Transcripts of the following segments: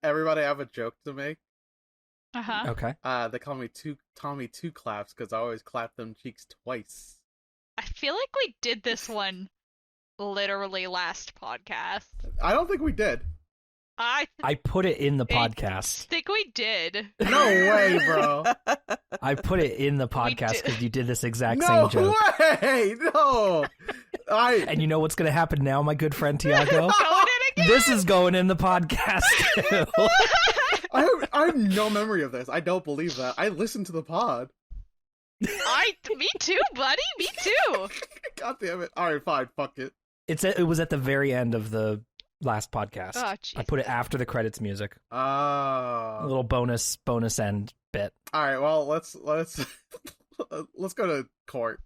everybody have a joke to make. Uh-huh. Okay. They call me Tommy Two Claps because I always clap them cheeks twice. I feel like we did this one literally last podcast. I don't think we did. I put it in the podcast. I think we did. No way, bro. I put it in the podcast because you did this exact No same joke. way. No. And you know what's going to happen now, my good friend Tiago? Going in again. This is going in the podcast too. I have no memory of this. I don't believe that. I listened to the pod. Me too, buddy. Me too. God damn it. All right, fine. Fuck it. It was at the very end of the last podcast. Oh, I put it after the credits music. Oh. A little bonus end bit. All right. Well, let's let's go to court.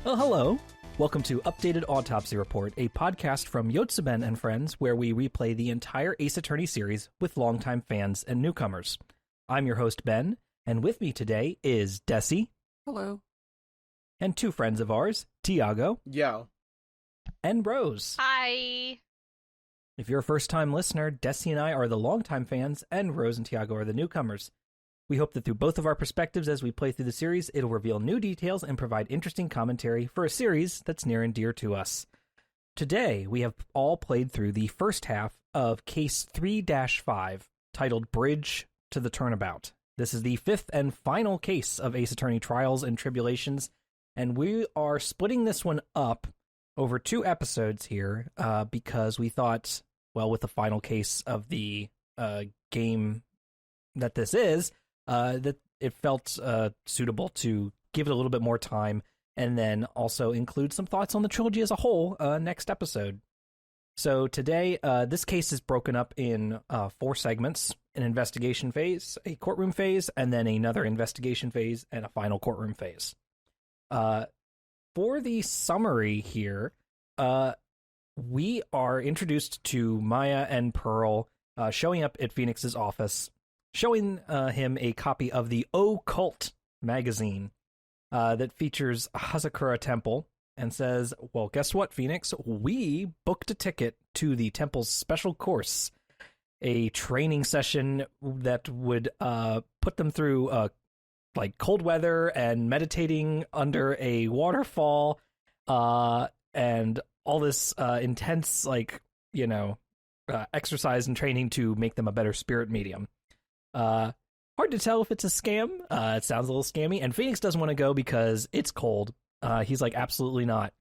Well, hello. Welcome to Updated Autopsy Report, a podcast from Yotsuben and Friends where we replay the entire Ace Attorney series with longtime fans and newcomers. I'm your host, Ben, and with me today is Dessy. Hello. And two friends of ours, Tiago Yo. and Rose. Hi. If you're a first-time listener, Dessy and I are the longtime fans, and Rose and Tiago are the newcomers. We hope that through both of our perspectives as we play through the series, it'll reveal new details and provide interesting commentary for a series that's near and dear to us. Today, we have all played through the first half of Case 3-5, titled Bridge to the Turnabout. This is the fifth and final case of Ace Attorney Trials and Tribulations, and we are splitting this one up over 2 episodes here because we thought, well, with the final case of the game that this is, that it felt suitable to give it a little bit more time and then also include some thoughts on the trilogy as a whole next episode. So today, this case is broken up in 4 segments: an investigation phase, a courtroom phase, and then another investigation phase, and a final courtroom phase. For the summary here, we are introduced to Maya and Pearl showing up at Phoenix's office, showing him a copy of the Occult magazine that features Hazakura Temple and says, well, guess what, Phoenix? We booked a ticket to the temple's special course, a training session that would put them through like cold weather and meditating under a waterfall and all this intense, exercise and training to make them a better spirit medium. Hard to tell if it's a scam. It sounds a little scammy, and Phoenix doesn't want to go because it's cold. He's like, absolutely not.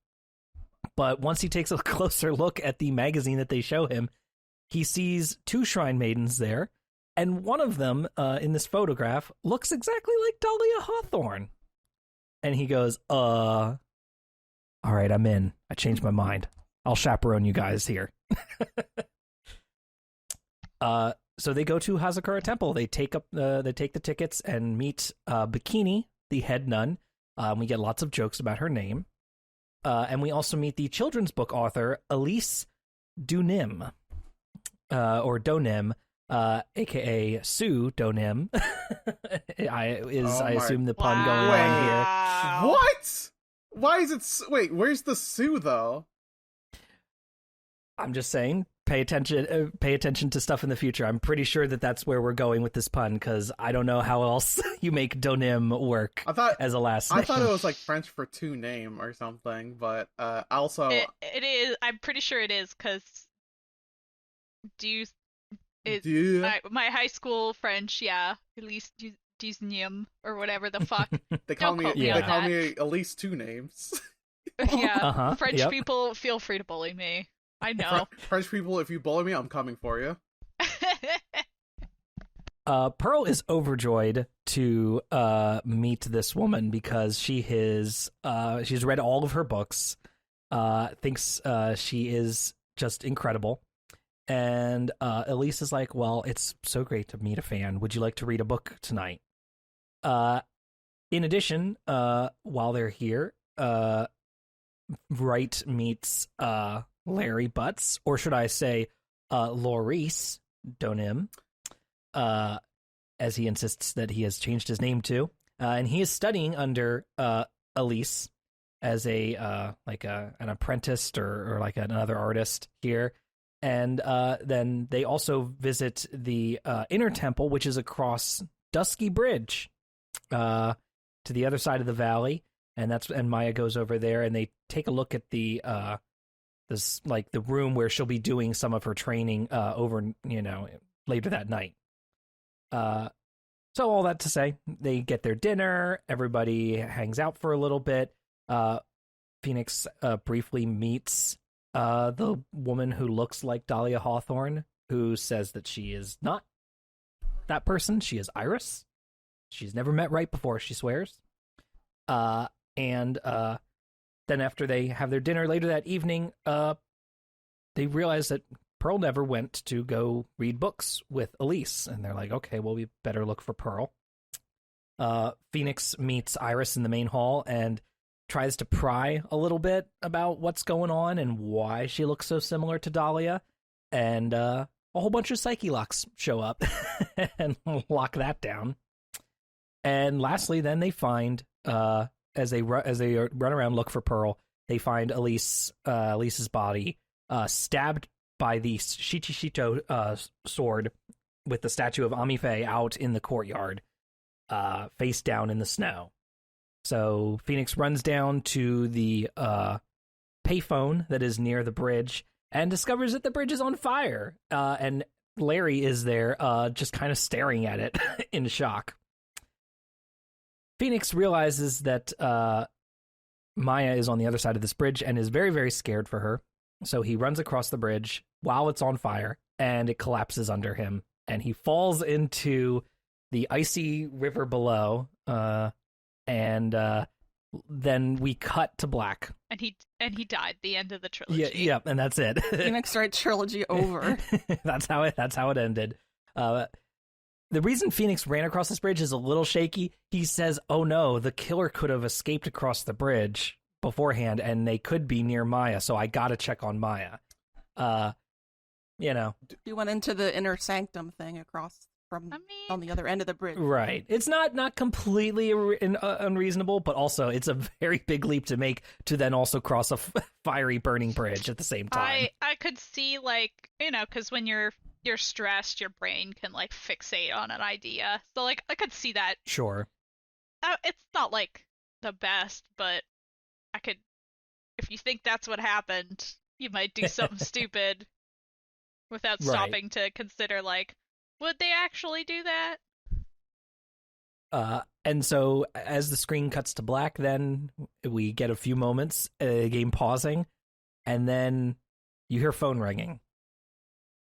But once he takes a closer look at the magazine that they show him, he sees 2 shrine maidens there, and one of them in this photograph looks exactly like Dahlia Hawthorne. And he goes, all right, I'm in. I changed my mind. I'll chaperone you guys here. So they go to Hazakura Temple. They take the tickets and meet Bikini, the head nun. We get lots of jokes about her name. And we also meet the children's book author, Elise Dunim, or Donim, a.k.a. Sue Donim. I assume the pun going on here. Wow. What? Why is it... Wait, where's the Sue, though? I'm just saying, pay attention to stuff in the future. I'm pretty sure that that's where we're going with this pun, because I don't know how else you make Donim work as a last name. I thought it was like French for two name or something, but also... It is. I'm pretty sure it is, because... my high school French, yeah, at least Disneyum or whatever the fuck. They call Don't me quote me on they call that. me at least 2 names. Yeah, French yep. people, feel free to bully me. I know. French people, if you bully me, I'm coming for you. Pearl is overjoyed to meet this woman because she's read all of her books, thinks she is just incredible. And Elise is like, well, it's so great to meet a fan. Would you like to read a book tonight? In addition, while they're here, Wright meets Larry Butts, or should I say, Laurice Donim, as he insists that he has changed his name to. And he is studying under Elise as an apprentice or like another artist here. And then they also visit the Inner Temple, which is across Dusky Bridge, to the other side of the valley. And Maya goes over there, and they take a look at the room where she'll be doing some of her training over, later that night. So all that to say, they get their dinner. Everybody hangs out for a little bit. Phoenix briefly meets the woman who looks like Dahlia Hawthorne, who says that she is not that person. She is Iris. She's never met Wright before, she swears. And then after they have their dinner later that evening, they realize that Pearl never went to go read books with Elise. And they're like, okay, well, we better look for Pearl. Phoenix meets Iris in the main hall and tries to pry a little bit about what's going on and why she looks so similar to Dahlia. And a whole bunch of psyche locks show up and lock that down. And lastly, then they find, as they run around look for Pearl, they find Elise's body stabbed by the Shichishito sword with the statue of Amife out in the courtyard, face down in the snow. So Phoenix runs down to the payphone that is near the bridge and discovers that the bridge is on fire. And Larry is there just kind of staring at it in shock. Phoenix realizes that Maya is on the other side of this bridge and is very, very scared for her. So he runs across the bridge while it's on fire, and it collapses under him. And he falls into the icy river below, and then we cut to black. And he died. The end of the trilogy. Yeah, and that's it. Phoenix Wright trilogy over. That's how it ended. The reason Phoenix ran across this bridge is a little shaky. He says, oh no, the killer could have escaped across the bridge beforehand, and they could be near Maya, so I gotta check on Maya. He went into the inner sanctum thing across from on the other end of the bridge. Right. It's not completely unreasonable, but also it's a very big leap to make to then also cross a fiery burning bridge at the same time. I could see, because when you're stressed, your brain can fixate on an idea. So I could see that. Sure. It's not the best, but I could. If you think that's what happened, you might do something stupid without stopping to consider would they actually do that? And so as the screen cuts to black, then we get a few moments, game pausing, and then you hear phone ringing.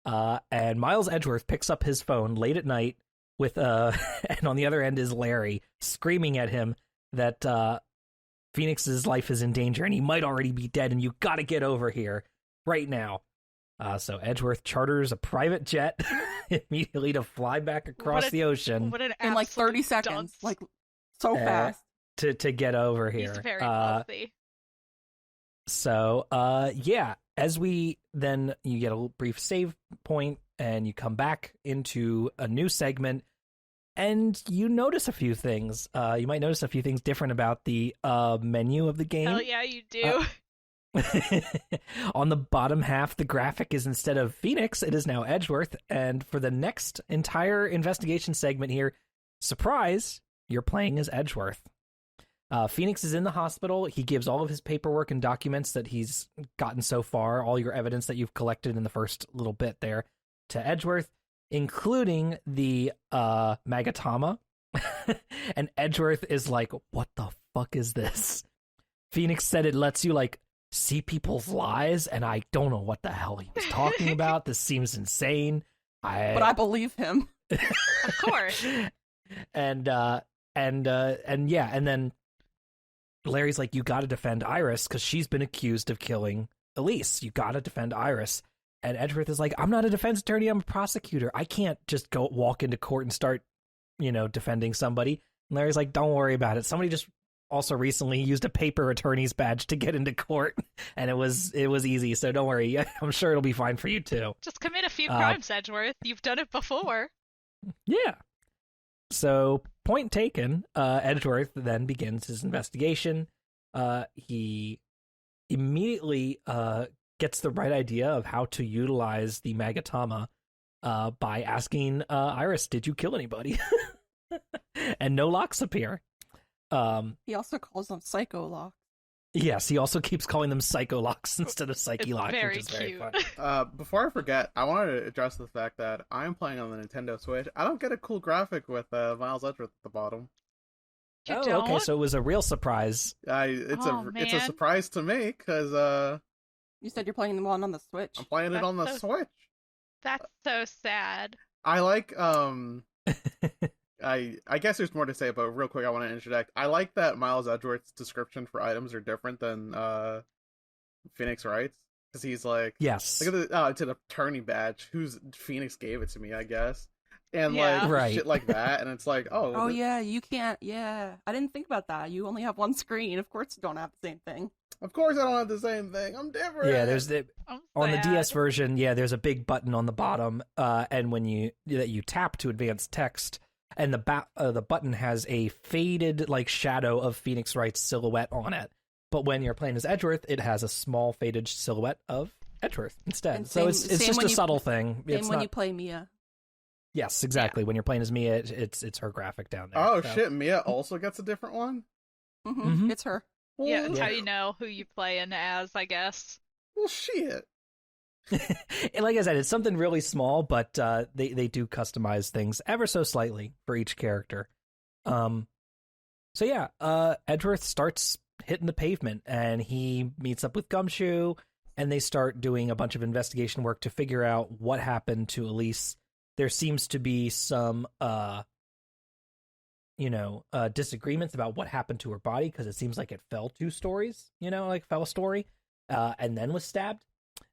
And Miles Edgeworth picks up his phone late at night with and on the other end is Larry screaming at him that Phoenix's life is in danger and he might already be dead, and you got to get over here right now. So Edgeworth charters a private jet immediately to fly back across the ocean in 30 seconds, so fast to get over here. He's very wealthy. So as we then you get a brief save point and you come back into a new segment and you notice a few things. You might notice a few things different about the menu of the game. Hell yeah, you do. On the bottom half, the graphic is instead of Phoenix, it is now Edgeworth. And for the next entire investigation segment here, surprise, you're playing as Edgeworth. Phoenix is in the hospital. He gives all of his paperwork and documents that he's gotten so far, all your evidence that you've collected in the first little bit there, to Edgeworth, including the Magatama. And Edgeworth is like, what the fuck is this? Phoenix said it lets you see people's lies, and I don't know what the hell he was talking about. This seems insane. But I believe him. Of course. And then Larry's like, you got to defend Iris because she's been accused of killing Elise, you gotta defend Iris. And Edgeworth is like, I'm not a defense attorney, I'm a prosecutor. I can't just go walk into court and start, defending somebody. And Larry's like, don't worry about it. Somebody just also recently used a paper attorney's badge to get into court, and it was easy, so don't worry. I'm sure it'll be fine for you too. Just commit a few crimes, Edgeworth. You've done it before. Yeah. So, point taken, Edgeworth then begins his investigation. He immediately gets the right idea of how to utilize the Magatama by asking Iris, did you kill anybody? And no locks appear. He also calls them psycho locks. Yes, he also keeps calling them psycho locks instead of psyche locks, very which is very cute. funny. Before I forget, I wanted to address the fact that I'm playing on the Nintendo Switch. I don't get a cool graphic with Miles Edgeworth at the bottom. You Oh, don't? okay, so it was a real surprise. It's a man. surprise to me because You said you're playing the one on the Switch. I'm playing it That's on the so- Switch. That's so sad. I like I guess there's more to say, but real quick I want to interject. I like that Miles Edgeworth's description for items are different than Phoenix Wright's, because he's like, Yes. look at the it's an attorney badge. Who's Phoenix gave it to me, I guess, and Yeah. like Right. shit like that, and it's like, oh, Oh yeah, you can't. Yeah, I didn't think about that. You only have one screen. Of course, you don't have the same thing. of course I don't have the same thing. I'm different. Yeah, there's I'm on the sad. DS version, there's a big button on the bottom, and when you tap to advance text, and the button has a faded like shadow of Phoenix Wright's silhouette on it. But when you're playing as Edgeworth, it has a small faded silhouette of Edgeworth instead. And So same- it's same just when a you- subtle thing. Same It's when not. you play Mia. Yes, exactly. When you're playing as Mia, it's her graphic down there. Oh so. shit, Mia also gets a different one. Mhm. It's her. Yeah, Well, it's how you know who you playing as, I guess. well, shit. And like I said, it's something really small, but they do customize things ever so slightly for each character. So yeah, Edgeworth starts hitting the pavement, and he meets up with Gumshoe, and they start doing a bunch of investigation work to figure out what happened to Elise. There seems to be some disagreements about what happened to her body, because it seems like it fell 2 stories, fell a story, and then was stabbed.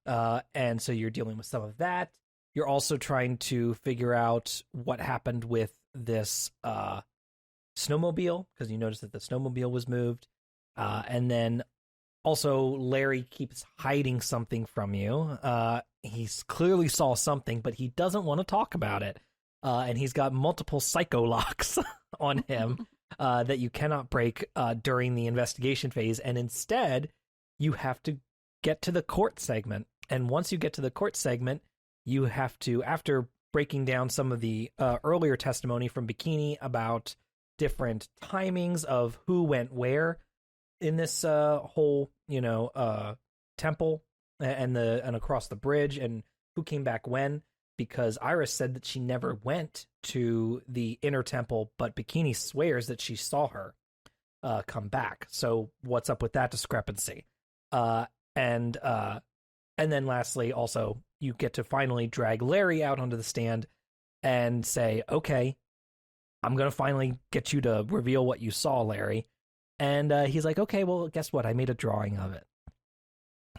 And so you're dealing with some of that. You're also trying to figure out what happened with this snowmobile, because you notice that the snowmobile was moved. And then also Larry keeps hiding something from you. He clearly saw something, but he doesn't want to talk about it. And he's got multiple psycho locks on him that you cannot break during the investigation phase. And instead, you have to get to the court segment. And once you get to the court segment, you have to, after breaking down some of the earlier testimony from Bikini about different timings of who went where in this whole, temple and across the bridge, and who came back when, because Iris said that she never went to the inner temple, but Bikini swears that she saw her come back. So what's up with that discrepancy? And then lastly, also, you get to finally drag Larry out onto the stand and say, okay, I'm going to finally get you to reveal what you saw, Larry. And he's like, okay, well, guess what? I made a drawing of it.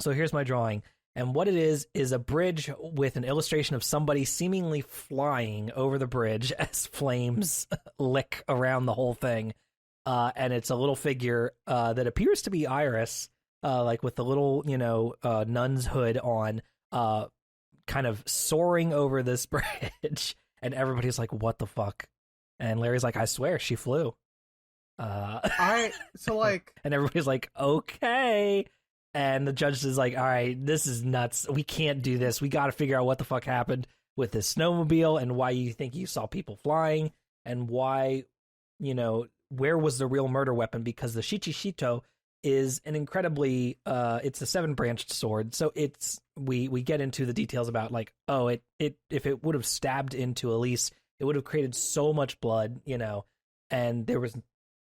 So here's my drawing. And what it is a bridge with an illustration of somebody seemingly flying over the bridge as flames lick around the whole thing. And it's a little figure that appears to be Iris, like with the little, nun's hood on, kind of soaring over this bridge. And everybody's like, what the fuck? And Larry's like, I swear, she flew. And everybody's like, okay. And the judge is like, all right, this is nuts. We can't do this. We got to figure out what the fuck happened with this snowmobile, and why you think you saw people flying, and why, where was the real murder weapon? Because the Shichishito is an incredibly, it's a 7-branched sword. So we get into the details about like, if it would have stabbed into Elise, it would have created so much blood, and there was,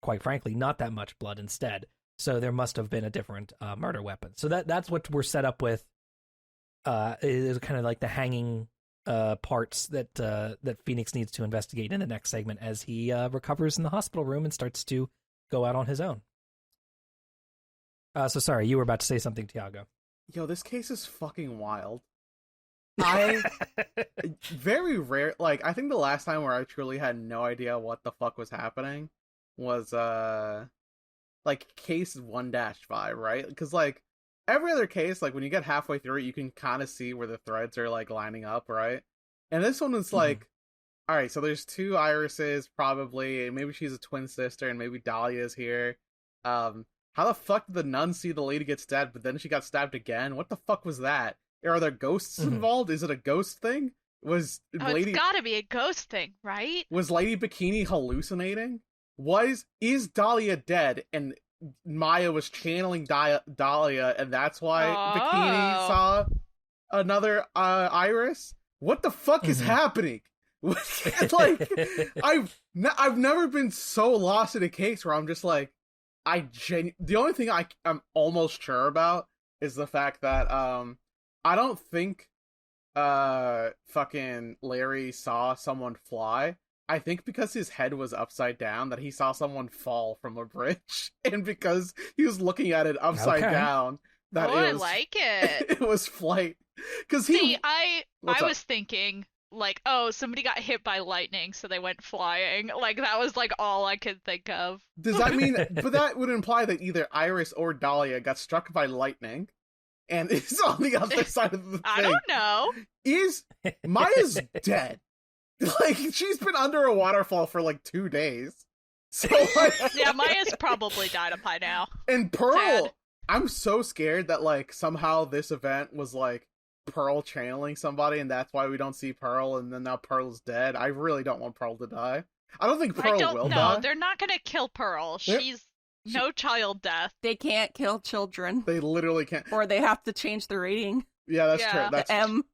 quite frankly, not that much blood instead. So there must have been a different murder weapon. So that's what we're set up with. Is kind of like the hanging parts that Phoenix needs to investigate in the next segment as he recovers in the hospital room and starts to go out on his own. So sorry, you were about to say something, Tiago. Yo, this case is fucking wild. I very rare. Like, I think the last time where I truly had no idea what the fuck was happening was like case 1-5, right? Because like every other case, like when you get halfway through it, you can kind of see where the threads are like lining up, right? And this one is like, all right, so there's 2 irises probably. Maybe she's a twin sister, and maybe Dahlia's here. How the fuck did the nun see the lady get stabbed, but then she got stabbed again? What the fuck was that? Are there ghosts involved? Is it a ghost thing? It's gotta be a ghost thing, right? Was Lady Bikini hallucinating? Is Dahlia dead? And Maya was channeling Dahlia, and that's why Bikini saw another iris? What the fuck is happening? Like, I've never been so lost in a case where I'm just like, the only thing I'm almost sure about is the fact that I don't think fucking Larry saw someone fly. I think because his head was upside down that he saw someone fall from a bridge, and because he was looking at it upside down that I like it. It was flight. Because I was thinking like, oh, somebody got hit by lightning, so they went flying. Like, that was like all I could think of. Does that mean? But that would imply that either Iris or Dahlia got struck by lightning, and is on the other side of the thing. I don't know. Maya's dead? Like, she's been under a waterfall for like 2 days. So like, yeah, Maya's probably died by now. And Pearl, sad. I'm so scared that like somehow this event was like Pearl channeling somebody, and that's why we don't see Pearl, and then now Pearl's dead. I really don't want Pearl to die. I don't think Pearl will die. No, they're not gonna kill Pearl. She's no child death. They can't kill children. They literally can't. Or they have to change the rating. Yeah, that's true. That's M.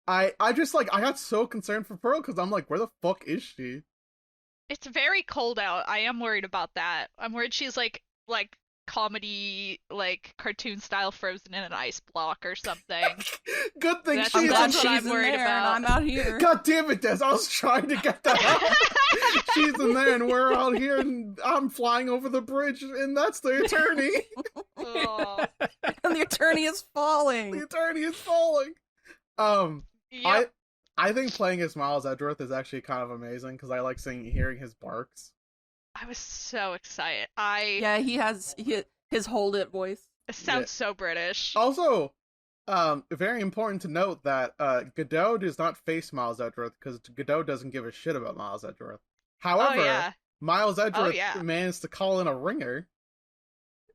I just like, I got so concerned for Pearl because I'm like, where the fuck is she? It's very cold out. I am worried about that. I'm worried she's like comedy, like cartoon style frozen in an ice block or something. Good thing I'm glad she's I'm worried in there about. and I'm out here. God damn it, Des! I was trying to get that out. She's in there and we're out here and I'm flying over the bridge and that's the attorney. Oh. And the attorney is falling. The attorney is falling. Yep. I think playing as Miles Edgeworth is actually kind of amazing because I like hearing his barks. I was so excited. Yeah, he has his hold it voice. It sounds so British. Also, very important to note that Godot does not face Miles Edgeworth because Godot doesn't give a shit about Miles Edgeworth. However, Miles Edgeworth managed to call in a ringer,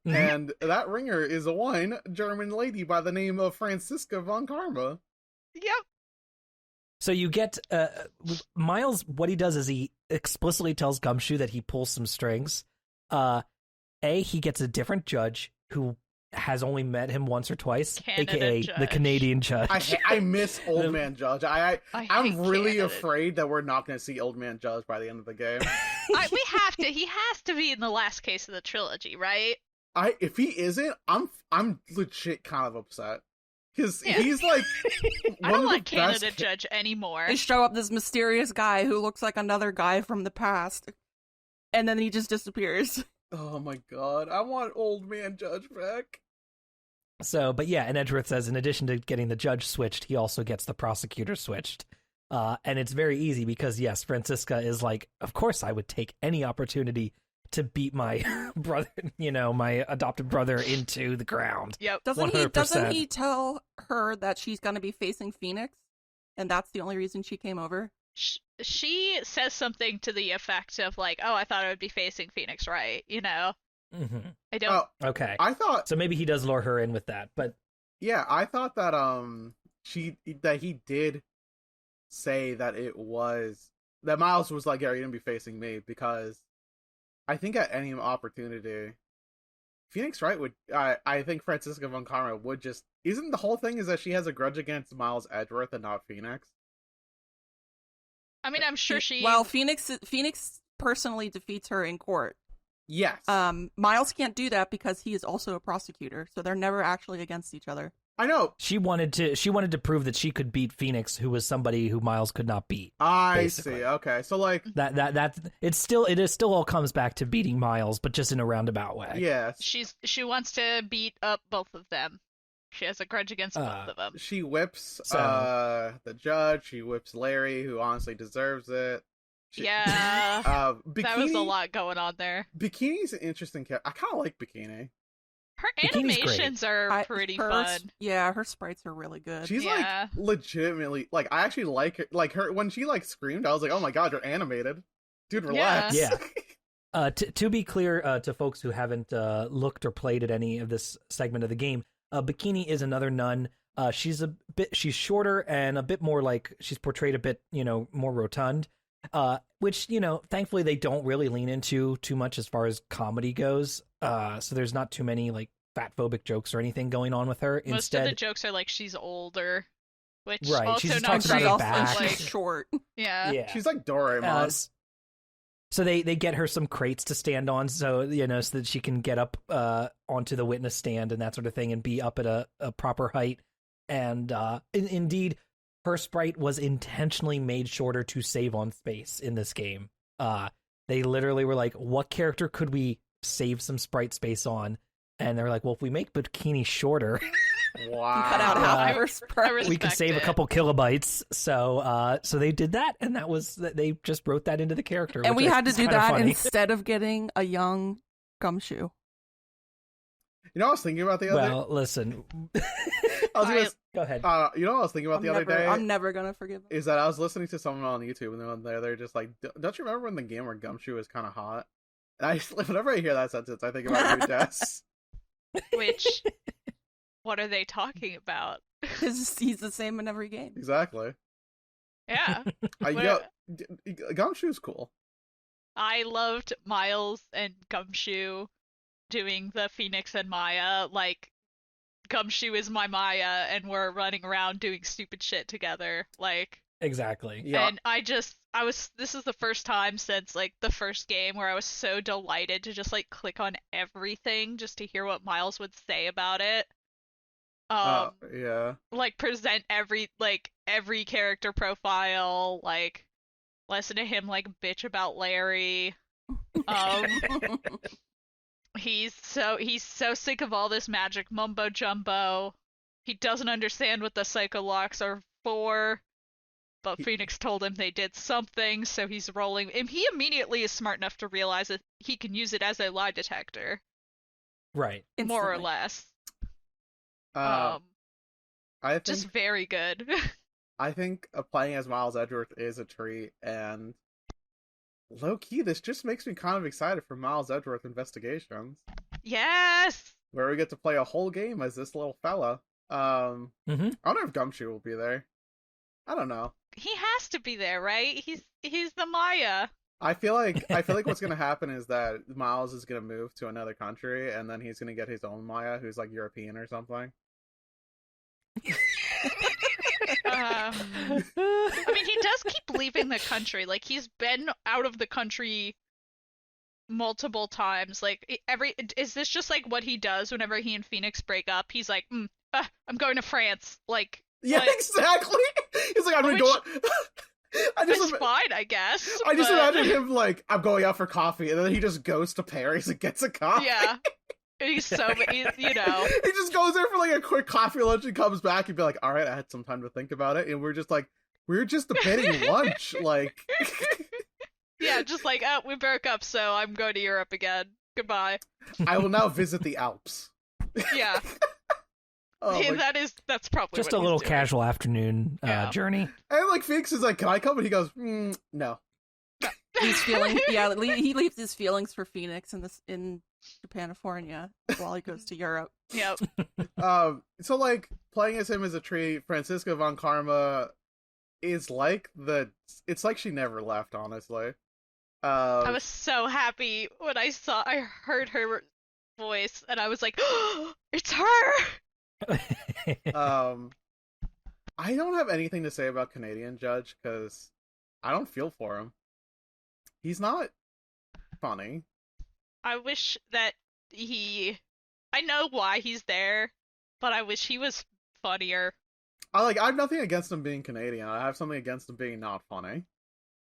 and that ringer is a German lady by the name of Franziska von Karma. Yep. So you get Miles. What he does is he explicitly tells Gumshoe that he pulls some strings. He gets a different judge who has only met him once or twice, aka the Canadian judge. I miss Old Man Judge. I'm really Canada. afraid that we're not going to see Old Man Judge by the end of the game. We have to. He has to be in the last case of the trilogy, right? If he isn't, I'm legit kind of upset. Because he's like I don't like Canada Judge anymore. They show up this mysterious guy who looks like another guy from the past, and then he just disappears. Oh my god, I want Old Man Judge back. So, but yeah, and Edgeworth says in addition to getting the judge switched, he also gets the prosecutor switched. And it's very easy because, yes, Franziska is like, of course I would take any opportunity to beat my brother, my adopted brother into the ground. Yep. Doesn't he tell her that she's going to be facing Phoenix? And that's the only reason she came over? She says something to the effect of like, oh, I thought I would be facing Phoenix, right? Mm-hmm. I don't. Oh, okay. I thought so. Maybe he does lure her in with that, but yeah, I thought that he did say that that Miles was like, yeah, you're gonna be facing me because I think at any opportunity, Phoenix Wright would. I think Franziska von Karma would just. Isn't the whole thing is that she has a grudge against Miles Edgeworth and not Phoenix? I mean, I'm sure she. Well, Phoenix personally defeats her in court. Yes. Miles can't do that because he is also a prosecutor, so they're never actually against each other. I know. She wanted to prove that she could beat Phoenix, who was somebody who Miles could not beat. I basically. see. Okay, so like that it still all comes back to beating Miles, but just in a roundabout way. Yes. She wants to beat up both of them. She has a grudge against both of them. She whips So- the judge. She whips Larry, who honestly deserves it. Yeah. Bikini, That was a lot going on there. Bikini's an interesting character. I kind of like Bikini. Her Bikini's great. animations are pretty fun. Yeah, her sprites are really good. She's Yeah. like legitimately like I actually like her. Like her when she like screamed, I was like, oh my god, you're animated, dude. Relax. Yeah. To be clear to folks who haven't looked or played at any of this segment of the game, Bikini is another nun. She's shorter and a bit more like she's portrayed a bit, more rotund. Which, thankfully they don't really lean into too much as far as comedy goes. So there's not too many like fat phobic jokes or anything going on with her. Most of the jokes are like she's older, which Right, also she just not talks about great. her also back. Like, she's short. yeah. She's like Doraemon. So they get her some crates to stand on, so that she can get up onto the witness stand and that sort of thing, and be up at a proper height. And indeed, her sprite was intentionally made shorter to save on space in this game. They literally were like, "What character could we save some sprite space on?" And they're like, "Well, if we make Bikini shorter." Wow. Cut out half of her I sprite. We could save a couple kilobytes, so they did that, and they just wrote that into the character. And which we had to is do kinda that funny. instead of getting a young Gumshoe. You know, what I was thinking about the other. Well, listen, I was gonna, go ahead. you know, what I was thinking about the other day. I'm never gonna forgive him. Is that I was listening to someone on YouTube and they're just like, don't you remember when the game where Gumshoe was kind of hot? And whenever I hear that sentence, I think about you, Jess. Which, what are they talking about? He's the same in every game. Exactly. Yeah. Gumshoe's cool. I loved Miles and Gumshoe doing the Phoenix and Maya. Like, Gumshoe is my Maya, and we're running around doing stupid shit together. Like, Exactly. Yeah. and this is the first time since, like, the first game where I was so delighted to just, like, click on everything just to hear what Miles would say about it. Yeah. Like, present every character profile, like, listen to him, like, bitch about Larry. He's so sick of all this magic mumbo jumbo. He doesn't understand what the psycho locks are for. But Phoenix told him they did something, so he's rolling. And he immediately is smart enough to realize that he can use it as a lie detector, Right. more or Instantly. less. I think Just very good. I think playing as Miles Edgeworth is a treat, and low key, this just makes me kind of excited for Miles Edgeworth Investigations, Yes. where we get to play a whole game as this little fella. I don't know if Gumshoe will be there. I don't know. He has to be there, right? He's the Maya. I feel like what's gonna happen is that Miles is gonna move to another country, and then he's gonna get his own Maya, who's like European or something. I mean, he does keep leaving the country. Like, he's been out of the country multiple times. Like, is this just like what he does whenever he and Phoenix break up? He's like, I'm going to France. Like, Yeah, what? exactly. He's like, I'm gonna go. It's fine, I guess. I just but- imagine him like, I'm going out for coffee, and then he just goes to Paris and gets a coffee. Yeah. He's so, you know. He just goes there for like a quick coffee lunch and comes back and be like, all right, I had some time to think about it, and we're just debating lunch, like. Yeah, just like, oh, we broke up, so I'm going to Europe again. Goodbye. I will now visit the Alps. Yeah. Oh, Yeah, my... that's probably Just what a little he's doing. casual afternoon Yeah. journey. And like Phoenix is like, can I come? And he goes, no. He's feeling, yeah, he leaves his feelings for Phoenix in Japanifornia while he goes to Europe. Yep. So like playing as him as a treat, Franziska von Karma is like it's like she never left, honestly. I was so happy when I heard her voice, and I was like, oh, it's her! I don't have anything to say about Canadian Judge because I don't feel for him. He's not funny. I wish that I know why he's there, but I wish he was funnier. I have nothing against him being Canadian. I have something against him being not funny.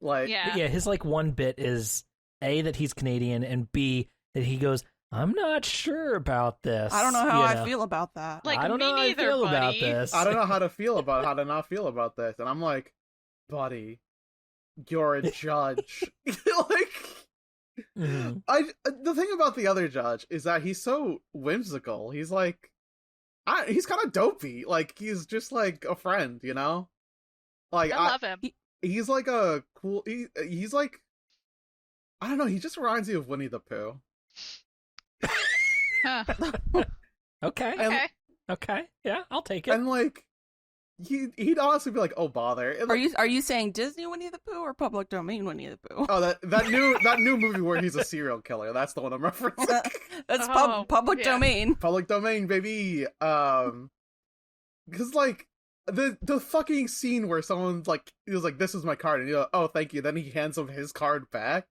Like, Yeah. Yeah, his like one bit is A, that he's Canadian, and B, that he goes, I'm not sure about this. I don't know how you I feel about that. Like, I don't me know how I neither, feel about buddy. this. I don't know how to not feel about this. And I'm like, buddy, you're a judge. Like, Mhm. the thing about the other judge is that he's so whimsical. He's like, he's kind of dopey. Like, he's just like a friend, you know? Like, I love him. he's like a cool. He's like, I don't know. He just reminds me of Winnie the Pooh. Huh. Okay. And, Okay. Yeah, I'll take it. and like, he'd honestly be like, oh bother. And, like, Are you saying Disney Winnie the Pooh or public domain Winnie the Pooh? oh, that new movie where he's a serial killer. That's the one I'm referencing. That's Oh, public yeah. domain. Public domain, baby. Because like the fucking scene where someone's like, he was like, "This is my card," and you're like, "Oh, thank you." Then he hands him his card back.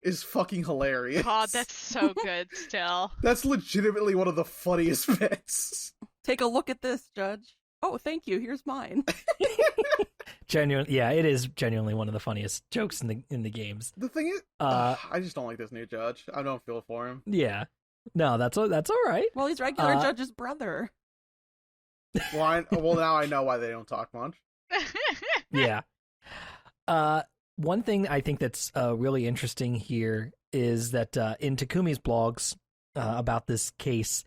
Is fucking hilarious. God, that's so good still. That's legitimately one of the funniest bits. Take a look at this, Judge. Oh, thank you. Here's mine. Yeah, it is genuinely one of the funniest jokes in the games. The thing is, I just don't like this new judge. I don't feel for him. Yeah. No, that's all right. Well, he's regular Judge's brother. Well, now I know why they don't talk much. Yeah. One thing I think that's really interesting here is that in Takumi's blogs about this case,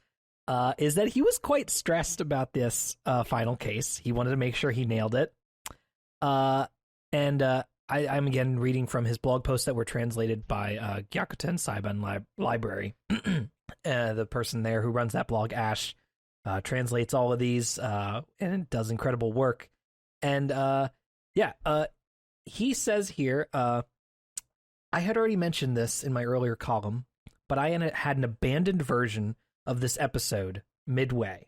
is that he was quite stressed about this final case. He wanted to make sure he nailed it. I'm again reading from his blog posts that were translated by Gyakuten Saiban Library. The person there who runs that blog, Ash, translates all of these and does incredible work. And he says here, I had already mentioned this in my earlier column, but I had an abandoned version of this episode midway.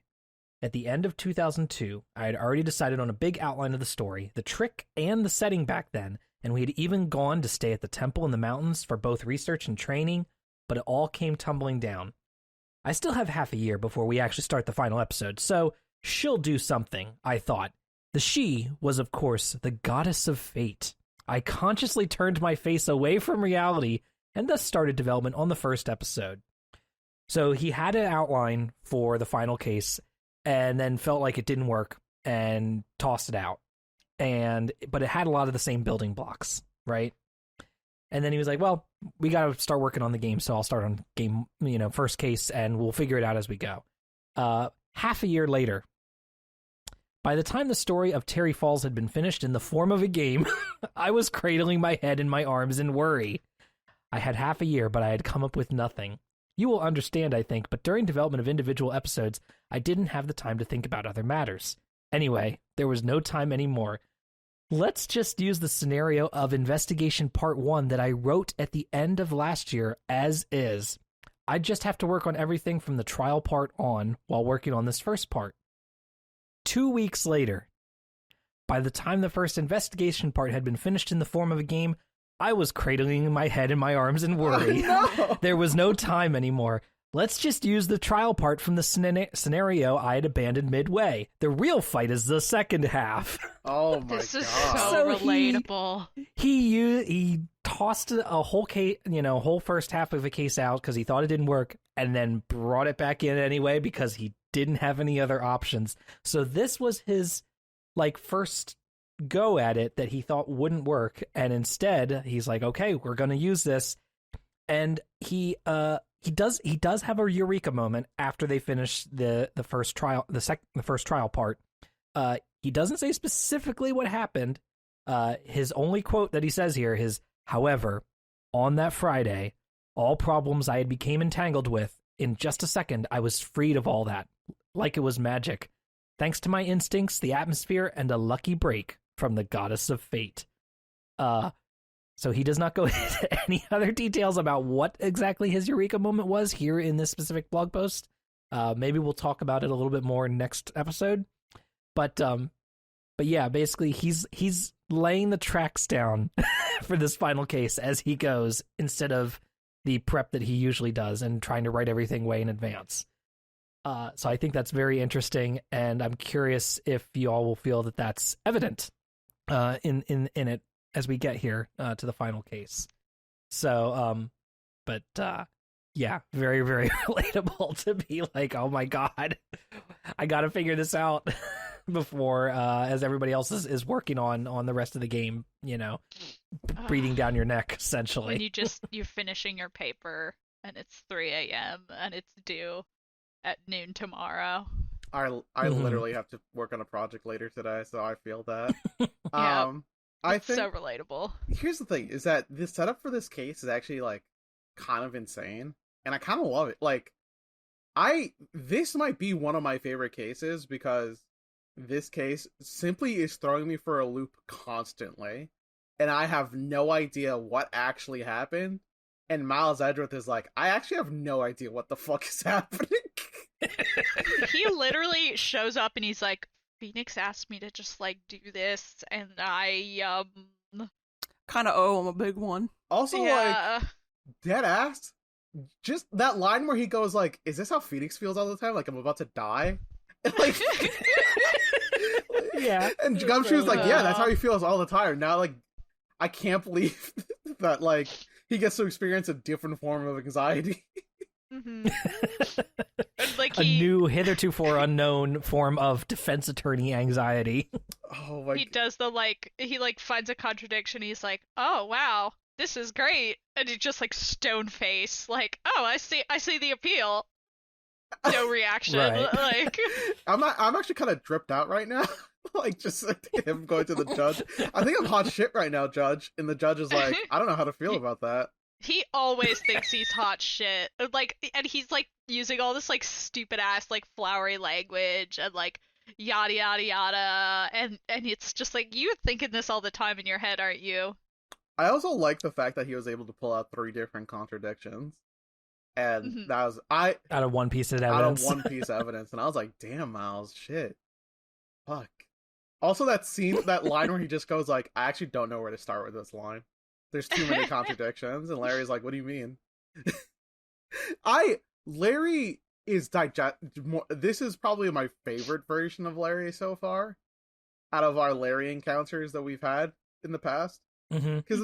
At the end of 2002, I had already decided on a big outline of the story, the trick and the setting back then, and we had even gone to stay at the temple in the mountains for both research and training, but it all came tumbling down. I still have half a year before we actually start the final episode, so she'll do something, I thought. The she was, of course, the goddess of fate. I consciously turned my face away from reality and thus started development on the first episode. So he had an outline for the final case and then felt like it didn't work and tossed it out. But it had a lot of the same building blocks, right? And then he was like, well, we got to start working on the game, so I'll start on game, first case, and we'll figure it out as we go. Half a year later, by the time the story of Terry Falls had been finished in the form of a game, I was cradling my head in my arms in worry. I had half a year, but I had come up with nothing. You will understand, I think, but during development of individual episodes, I didn't have the time to think about other matters. Anyway, there was no time anymore. Let's just use the scenario of Investigation Part 1 that I wrote at the end of last year as is. I just have to work on everything from the trial part on while working on this first part. 2 weeks later, by the time the first investigation part had been finished in the form of a game, I was cradling my head in my arms in worry. No. There was no time anymore. Let's just use the trial part from the scenario I had abandoned midway. The real fight is the second half. Oh my This is god. so So relatable. He tossed a whole case, whole first half of a case out because he thought it didn't work, and then brought it back in anyway because he didn't have any other options. So this was his first go at it that he thought wouldn't work, and instead he's like, okay, we're gonna use this. And he does have a eureka moment after they finish the first trial, the first trial part. He doesn't say specifically what happened. His only quote that he says here is, however, on that Friday, all problems I had became entangled with, in just a second, I was freed of all that, like it was magic, thanks to my instincts, the atmosphere, and a lucky break from the goddess of fate. So he does not go into any other details about what exactly his eureka moment was here in this specific blog post. Maybe we'll talk about it a little bit more next episode. But yeah, basically he's laying the tracks down for this final case as he goes, instead of the prep that he usually does and trying to write everything way in advance. So I think that's very interesting, and I'm curious if you all will feel that that's evident in it as we get here to the final case. So, Yeah, very, very relatable to be like, oh my god, I gotta figure this out before as everybody else is working on the rest of the game, breathing down your neck, essentially. When you're finishing your paper and it's 3 a.m. and it's due at noon tomorrow. I literally have to work on a project later today, so I feel that. Yeah, I it's think so relatable. here's the thing: is that the setup for this case is actually like kind of insane, and I kind of love it. Like, this might be one of my favorite cases because this case simply is throwing me for a loop constantly, and I have no idea what actually happened. And Miles Edgeworth is like, I actually have no idea what the fuck is happening. He literally shows up and he's like, Phoenix asked me to just like do this, and I kind of owe him a big one. Also, yeah. like, dead ass. Just that line where he goes like, "Is this how Phoenix feels all the time? Like I'm about to die." Like, yeah. And Gumshoe was like, "Yeah, that's how he feels all the time." Now, like, I can't believe that like he gets to experience a different form of anxiety. Mm-hmm. Like a new, hitherto unknown form of defense attorney anxiety. Oh my! He does he finds a contradiction. He's like, "Oh wow, this is great," and he just like stone face, like, "Oh, I see the appeal." No reaction. Right. Like, I'm actually kind of dripped out right now. Like, just like, him going to the judge. I think I'm hot shit right now, Judge. And the judge is like, I don't know how to feel about that. He always thinks he's hot shit. Like, and he's like using all this like stupid ass like flowery language and like yada yada yada, and it's just like, you're thinking this all the time in your head, aren't you? I also like the fact that he was able to pull out 3 different contradictions, and that was out of one piece of evidence. And I was like, damn, Miles, shit, fuck. Also, that line where he just goes like, I actually don't know where to start with this line. There's too many contradictions, and Larry's like, what do you mean? Larry is this is probably my favorite version of Larry so far, out of our Larry encounters that we've had in the past. Because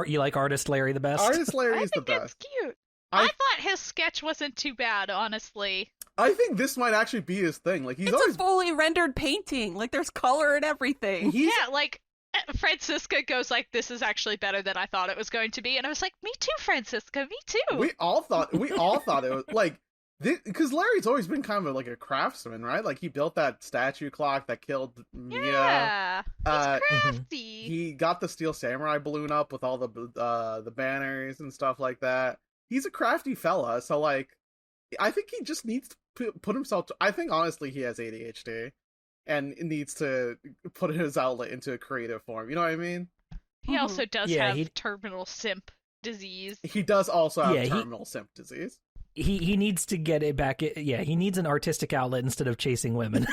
you like Artist Larry the best? Artist Larry is the I think best. that's cute. I thought his sketch wasn't too bad, honestly. I think this might actually be his thing. Like, It's a fully rendered painting. Like, there's color and everything. Yeah, like, Francisca goes like, this is actually better than I thought it was going to be, and I was like, me too, Francisca, me too. We all thought it was like, because Larry's always been kind of like a craftsman, right? Like, he built that statue clock that killed Mia. Yeah, he's crafty. He got the Steel Samurai balloon up with all the banners and stuff like that. He's a crafty fella, so like, I think he just needs to put himself. I think honestly, he has ADHD, and needs to put his outlet into a creative form. You know what I mean? He also does have terminal simp disease. He does also have terminal simp disease. He needs to get it back. Yeah, he needs an artistic outlet instead of chasing women.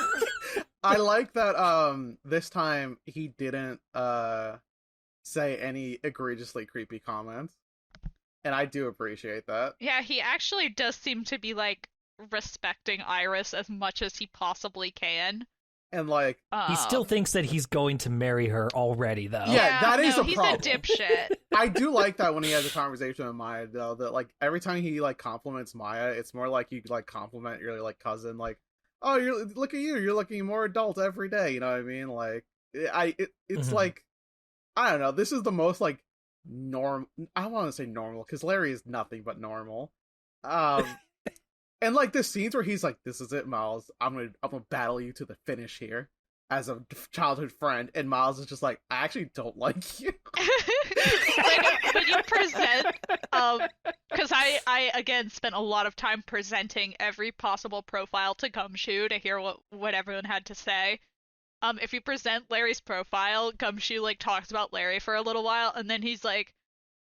I like that. This time he didn't say any egregiously creepy comments, and I do appreciate that. Yeah, he actually does seem to be like respecting Iris as much as he possibly can. And like, he still thinks that he's going to marry her already, though. Yeah, that is a problem. He's a dipshit. I do like that when he has a conversation with Maya, though. That like every time he like compliments Maya, it's more like you like compliment your like cousin, like, "Oh, look at you, you're looking more adult every day." You know what I mean? Like, it's like, I don't know. This is the most like I want to say normal because Larry is nothing but normal. And like the scenes where he's like, "This is it, Miles. I'm gonna battle you to the finish here as a childhood friend," and Miles is just like, "I actually don't like you." when you present, because I again spent a lot of time presenting every possible profile to Gumshoe to hear what everyone had to say. If you present Larry's profile, Gumshoe like talks about Larry for a little while, and then he's like,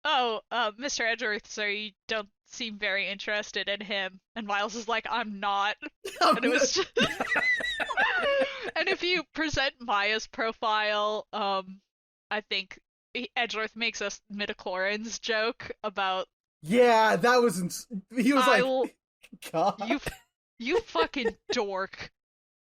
"Oh, Mr. Edgeworth, sir, you don't seem very interested in him." And Miles is like, "I'm not." And it was just... And if you present Maya's profile, I think Edgeworth makes a midichlorians joke about... Yeah, that was... He was God. You fucking dork.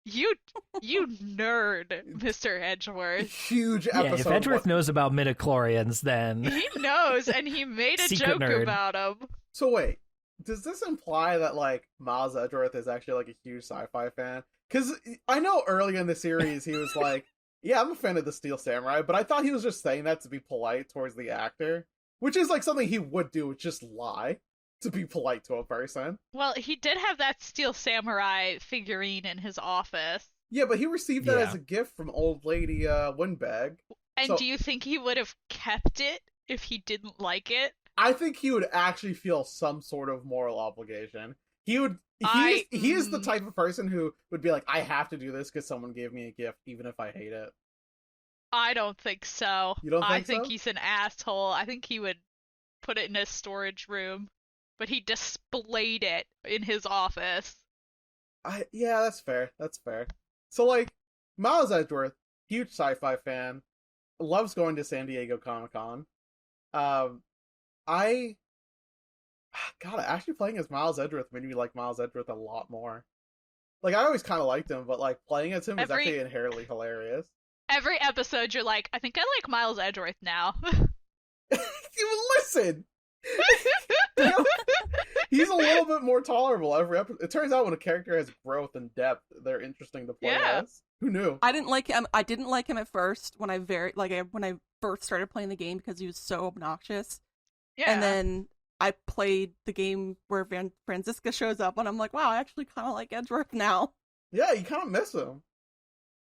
You nerd, Mr. Edgeworth. Huge episode. Yeah, if Edgeworth knows about midichlorians, then... He knows, and he made a joke nerd. about him. So wait, does this imply that like Miles Edgeworth is actually like a huge sci-fi fan? Because I know early in the series he was like, "Yeah, I'm a fan of the Steel Samurai," but I thought he was just saying that to be polite towards the actor, which is like something he would do, just lie to be polite to a person. Well, he did have that Steel Samurai figurine in his office. Yeah, but he received that as Yeah. a gift from old lady Windbag. And So do you think he would have kept it if he didn't like it? I think he would actually feel some sort of moral obligation. He would. He is the type of person who would be like, I have to do this because someone gave me a gift, even if I hate it. I don't think so. You don't I think think so? he's an asshole. I think he would put it in his storage room, but he displayed it in his office. Yeah, that's fair. That's fair. So like, Miles Edgeworth, huge sci-fi fan, loves going to San Diego Comic-Con. Um, I God, actually playing as Miles Edgeworth made me like Miles Edgeworth a lot more. Like I always kind of liked him, but like playing as him is Every actually inherently hilarious. every episode you're like, I think I like Miles Edgeworth now. You listen. He's a little bit more tolerable every episode. It turns out when a character has growth and depth, they're interesting to play Yeah. as. Who knew? I didn't like him. I didn't like him at first when when I first started playing the game because he was so obnoxious. Yeah. And then I played the game where Franziska shows up, and I'm like, wow, I actually kind of like Edgeworth now. Yeah, you kind of miss him.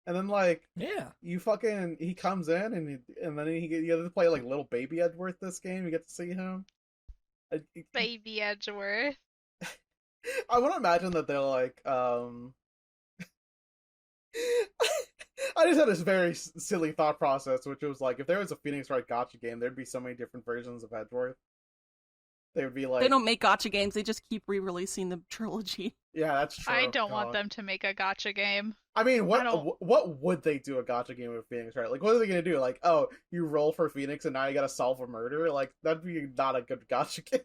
And then like Yeah. he comes in and then you get to play like little baby Edgeworth this game. You get to see him. Baby Edgeworth. I want to imagine that they're like I just had this very silly thought process, which was like, if there was a Phoenix Wright gotcha game, there'd be so many different versions of Edgeworth. They would be like, They don't make gotcha games; they just keep re-releasing the trilogy. yeah, that's true. I don't want God. them to make a gotcha game. I mean, I don't- what would they do a gotcha game with Phoenix Wright? Like, what are they gonna do? Like, oh, you roll for Phoenix and now you gotta solve a murder? Like, that'd be not a good gotcha game.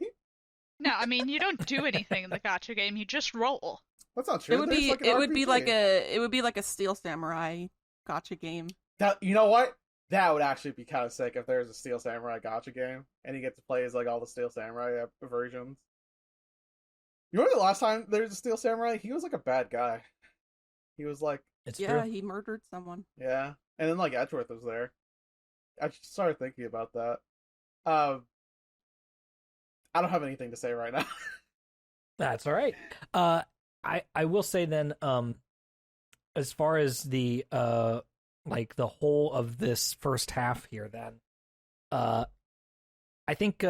No, I mean you don't do anything in the gotcha game. You just roll. That's not true. It would There's, be like, an it would be like RPG. a Steel Samurai gotcha game. That, you know what? That would actually be kind of sick if there was a Steel Samurai gotcha game and you get to play as like all the Steel Samurai versions. You remember the last time there was a Steel Samurai? He was like a bad guy. He was like, It's Yeah, true. he murdered someone. yeah, and then like Edgeworth was there. I just started thinking about that. I don't have anything to say right now. That's all right. I will say then, as far as the like the whole of this first half here, then, I think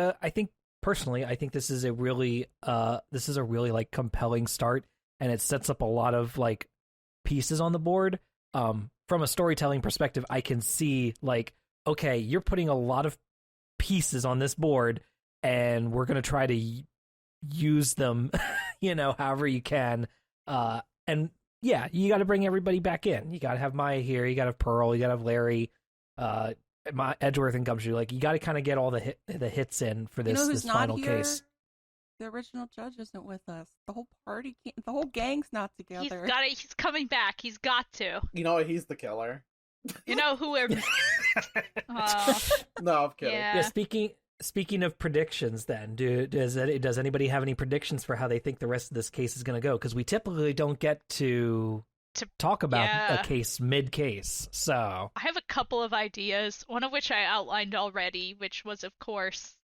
personally, I think this is a really like compelling start, and it sets up a lot of like pieces on the board. From a storytelling perspective, I can see like, okay, you're putting a lot of pieces on this board, and we're gonna try to use them, however you can. And yeah, you got to bring everybody back in. You got to have Maya here. You got to have Pearl. You got to have Larry, Edgeworth and Gumshoe. Like, you got to kind of get all the hits in for this, You know who's this not final here? case. The original judge isn't with us. The whole party, the whole gang's not together. He's got it. He's coming back. He's got to. You know what? He's the killer. You know who we're. No, I'm kidding. Yeah. Yeah. Speaking of predictions, then, does anybody have any predictions for how they think the rest of this case is going to go? Because we typically don't get to talk about Yeah. a case mid-case, so I have a couple of ideas. One of which I outlined already, which was, of course,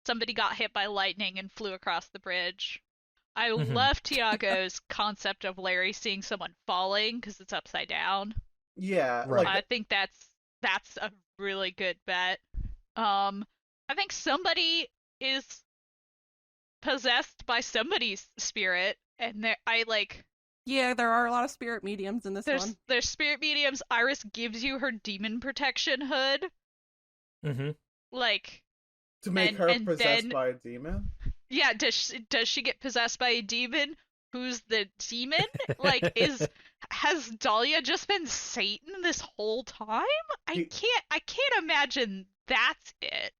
somebody got hit by lightning and flew across the bridge. I Mhm. love Tiago's concept of Larry seeing someone falling because it's upside down. Yeah, Right. like I think that's a really good bet. I think somebody is possessed by somebody's spirit, and Yeah, there are a lot of spirit mediums in this one. there's spirit mediums. Iris gives you her demon protection hood, mm-hmm. like. to make and- her and possessed then- by a demon. Yeah, does she get possessed by a demon? Who's the demon? Like, has Dahlia just been Satan this whole time? I can't imagine that's it.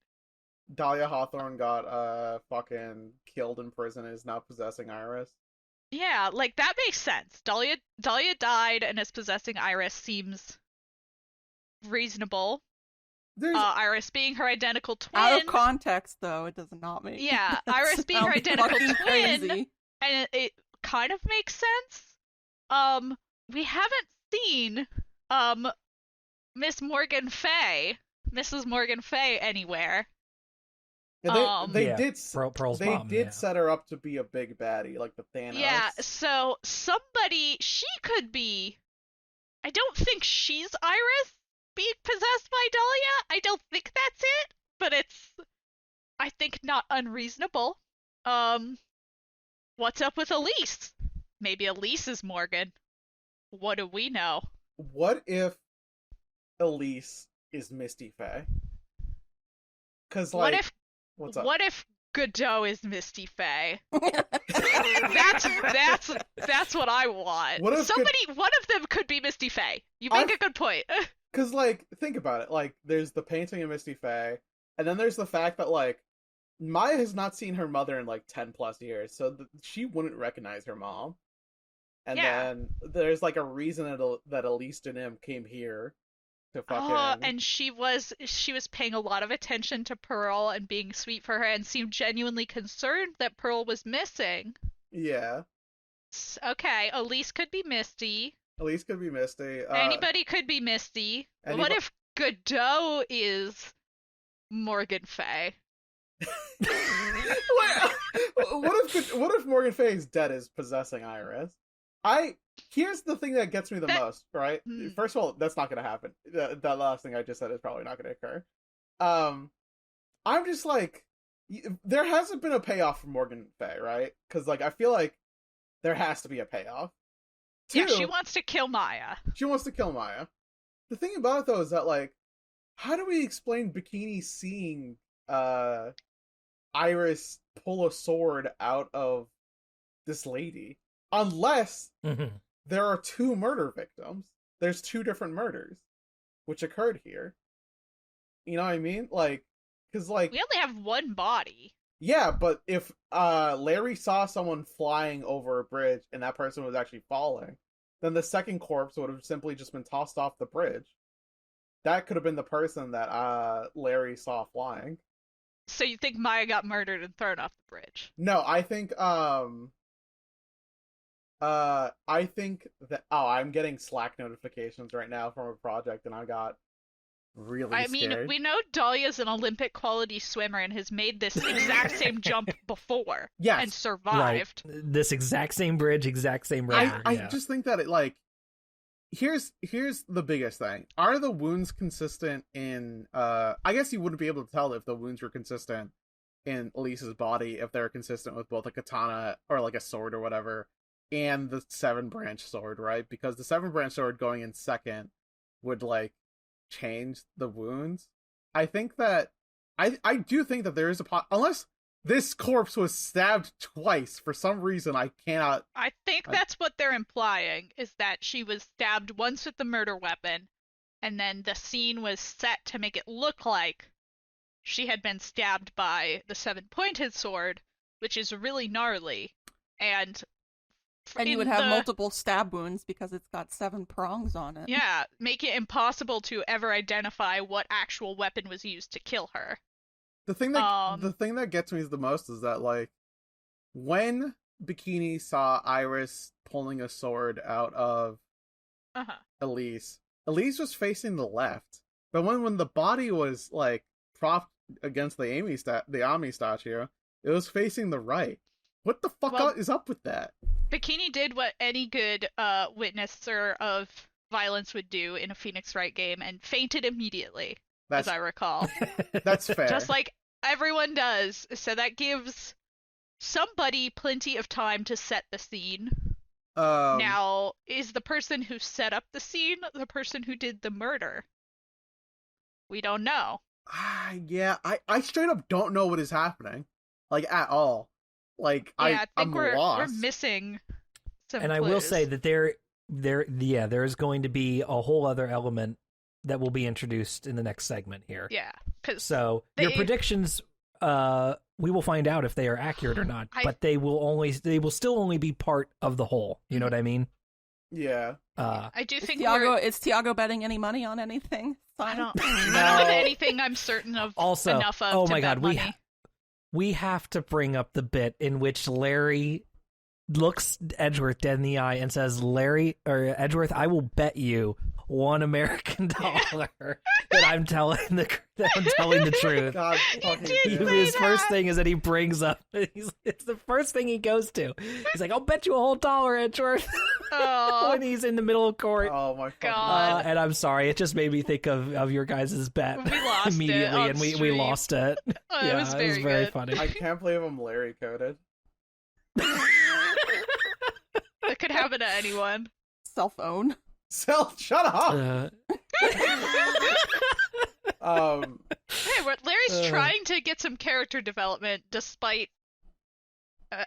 Dahlia Hawthorne got fucking killed in prison and is now possessing Iris. Yeah, like that makes sense. Dahlia died and is possessing Iris seems reasonable. Iris being her identical twin. Out of context, though, it does not make Yeah, Iris being her identical twin, crazy. and it kind of makes sense. We haven't seen Mrs. Morgan Fay anywhere. Yeah, they did. Pearl's they mom, did set her up to be a big baddie, like the Thanos. Yeah, so she could be. I don't think she's Iris being possessed by Dahlia. I don't think that's it, but it's, I think, not unreasonable. What's up with Elise? Maybe Elise is Morgan. What do we know? What if Elise is Misty Faye? Because what's up? What if Godot is Misty Faye? That's what I want. What if one of them could be Misty Faye. You make a good point. Because, think about it. There's the painting of Misty Faye, and then there's the fact that, Maya has not seen her mother in, 10 plus years, so she wouldn't recognize her mom. And then there's, a reason that Elise Denim came here to fucking... and she was paying a lot of attention to Pearl and being sweet for her and seemed genuinely concerned that Pearl was missing. Yeah. Okay, Elise could be Misty. Anybody could be Misty. What if Godot is Morgan Fay? What if Morgan Faye's dead is possessing Iris? Here's the thing that gets me the most, right? First of all, that's not going to happen. That last thing I just said is probably not going to occur. I'm just there hasn't been a payoff for Morgan Faye, right? Because I feel like there has to be a payoff. Yeah, she wants to kill Maya. The thing about it, though, is that, how do we explain Bikini seeing Iris pull a sword out of this lady? Unless there are two murder victims. There's two different murders which occurred here. You know what I mean? Because, we only have one body. Yeah, but if Larry saw someone flying over a bridge and that person was actually falling, then the second corpse would have simply just been tossed off the bridge. That could have been the person that Larry saw flying. So you think Maya got murdered and thrown off the bridge? No, I think that I'm getting Slack notifications right now from a project, and I got really scared. Mean, we know Dahlia's an Olympic quality swimmer and has made this exact same jump before. Yes. And survived. Right. This exact same bridge, exact same river. I just think that it here's the biggest thing. Are the wounds consistent in I guess you wouldn't be able to tell if the wounds were consistent in Elise's body if they're consistent with both a katana or a sword or whatever and the 7-branch sword, right? Because the 7-branch sword going in second would change the wounds. I think that I do think that there is unless this corpse was stabbed twice for some reason. I think that's what they're implying, is that she was stabbed once with the murder weapon, and then the scene was set to make it look like she had been stabbed by the 7-pointed sword, which is really gnarly, and you would have multiple stab wounds because it's got 7 prongs on it. Yeah, make it impossible to ever identify what actual weapon was used to kill her. The thing that gets me the most is that when Bikini saw Iris pulling a sword out of Elise was facing the left, but when the body was propped against the Ami statue, it was facing the right. What the fuck is up with that? Bikini did what any good witnesser of violence would do in a Phoenix Wright game and fainted immediately, as I recall. That's fair. Just like everyone does. So that gives somebody plenty of time to set the scene. Now, is the person who set up the scene the person who did the murder? We don't know. Yeah, I straight up don't know what is happening. At all. I think we're lost. We're missing some And clues. I will say that there is going to be a whole other element that will be introduced in the next segment here. Yeah. So your predictions, we will find out if they are accurate or not, but they will still only be part of the whole. You know what I mean? Yeah. I do think Is Tiago betting any money on anything? I don't have anything I'm certain of also, enough of oh to my bet god, money. we have to bring up the bit in which Larry looks Edgeworth dead in the eye and says, Edgeworth, I will bet you $1 American that I'm telling the truth. God fucking His first thing is that he brings up, it's the first thing he goes to. He's like, I'll bet you a whole $1, Edgeworth, when he's in the middle of court. Oh my God. And I'm sorry, it just made me think of your guys' bet We lost immediately, it and we lost it. Oh, it was very good. funny. I can't believe I'm Larry coded. That could happen to anyone. Cell phone. Shut up! Hey, Larry's trying to get some character development despite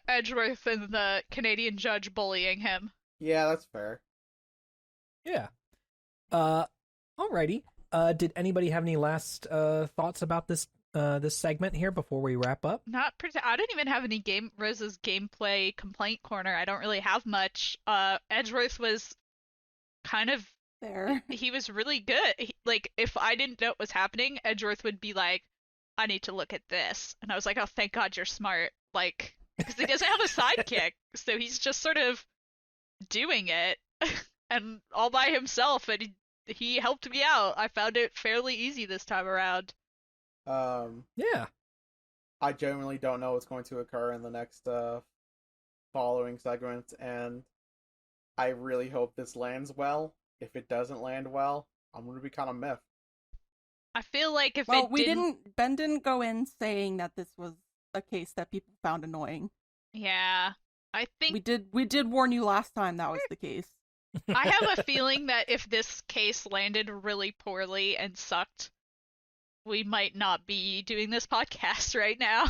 Edgeworth and the Canadian judge bullying him. Yeah, that's fair. Yeah. Alrighty. Did anybody have any last thoughts about this segment here before we wrap up? I don't even have any Rose's gameplay complaint corner. I don't really have much. Edgeworth was kind of there. He was really good. If I didn't know what was happening, Edgeworth would be like, I need to look at this. And I was like, oh, thank God you're smart. Because he doesn't have a sidekick. So he's just sort of doing it and all by himself. And he helped me out. I found it fairly easy this time around. Yeah. I genuinely don't know what's going to occur in the next following segment, and I really hope this lands well. If it doesn't land well, I'm going to be kind of miffed. I feel like Ben didn't go in saying that this was a case that people found annoying. Yeah. I think we did warn you last time that was the case. I have a feeling that if this case landed really poorly and sucked, we might not be doing this podcast right now.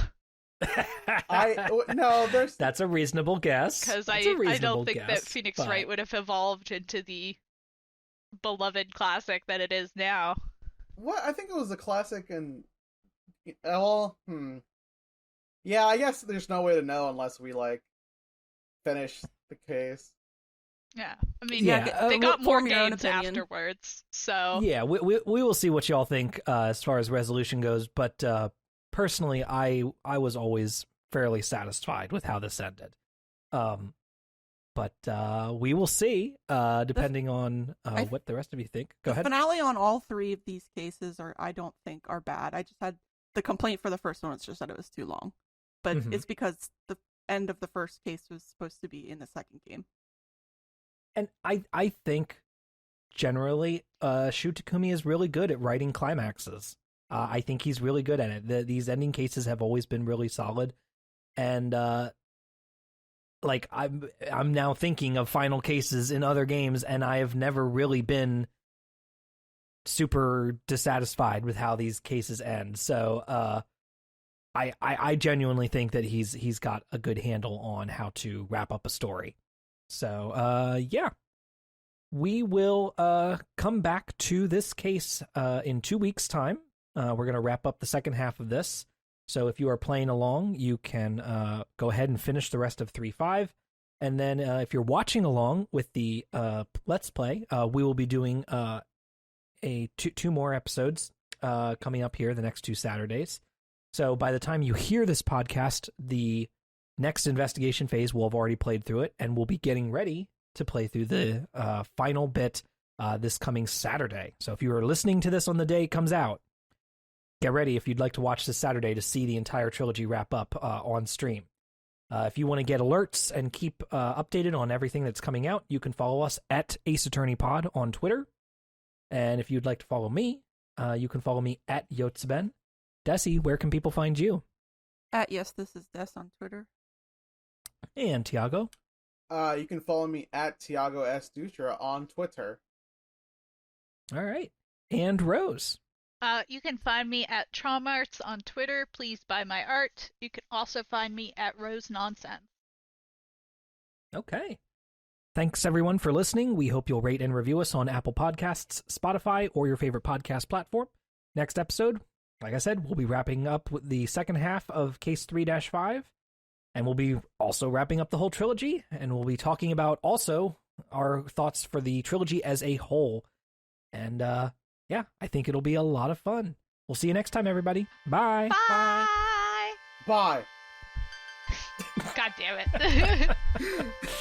That's a reasonable guess. Because I don't think that Phoenix Wright would have evolved into the beloved classic that it is now. What? I think it was a classic, and yeah, I guess there's no way to know unless we finish the case. Yeah, I mean, they got more games afterwards, so yeah, we will see what y'all think as far as resolution goes. But personally, I was always fairly satisfied with how this ended. But we will see, depending on what the rest of you think. Go ahead. The finale on all three of these cases I don't think are bad. I just had the complaint for the first one. It's just that it was too long, but it's because the end of the first case was supposed to be in the second game. And I think generally, Shu Takumi is really good at writing climaxes. I think he's really good at it. These ending cases have always been really solid, and I'm now thinking of final cases in other games, and I have never really been super dissatisfied with how these cases end. So I genuinely think that he's got a good handle on how to wrap up a story. So, yeah, we will come back to this case in 2 weeks' time. We're going to wrap up the second half of this. So if you are playing along, you can go ahead and finish the rest of 3.5. And then if you're watching along with the Let's Play, we will be doing two more episodes coming up here the next 2 Saturdays. So by the time you hear this podcast, the next investigation phase will have already played through it, and we'll be getting ready to play through the final bit this coming Saturday. So if you are listening to this on the day it comes out, get ready if you'd like to watch this Saturday to see the entire trilogy wrap up on stream. If you want to get alerts and keep updated on everything that's coming out, you can follow us at Ace Attorney Pod on Twitter. And if you'd like to follow me, you can follow me at Yotzben. Dessy, where can people find you? At Yes, This Is Des on Twitter. And Tiago? You can follow me at Tiago S. Dutra on Twitter. All right. And Rose? You can find me at Traumarts on Twitter. Please buy my art. You can also find me at Rose Nonsense. Okay. Thanks, everyone, for listening. We hope you'll rate and review us on Apple Podcasts, Spotify, or your favorite podcast platform. Next episode, like I said, we'll be wrapping up with the second half of Case 3-5. And we'll be also wrapping up the whole trilogy, and we'll be talking about also our thoughts for the trilogy as a whole. And yeah, I think it'll be a lot of fun. We'll see you next time, everybody. Bye. Bye. Bye. God damn it.